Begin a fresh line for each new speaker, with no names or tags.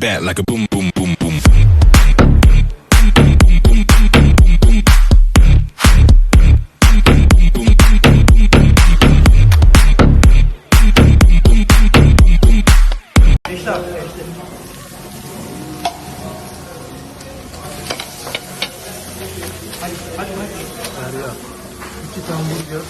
that like a boom, boom, boom, boom.
Geçti abi, geçti. Hadi.
Derya. 2 hamburger,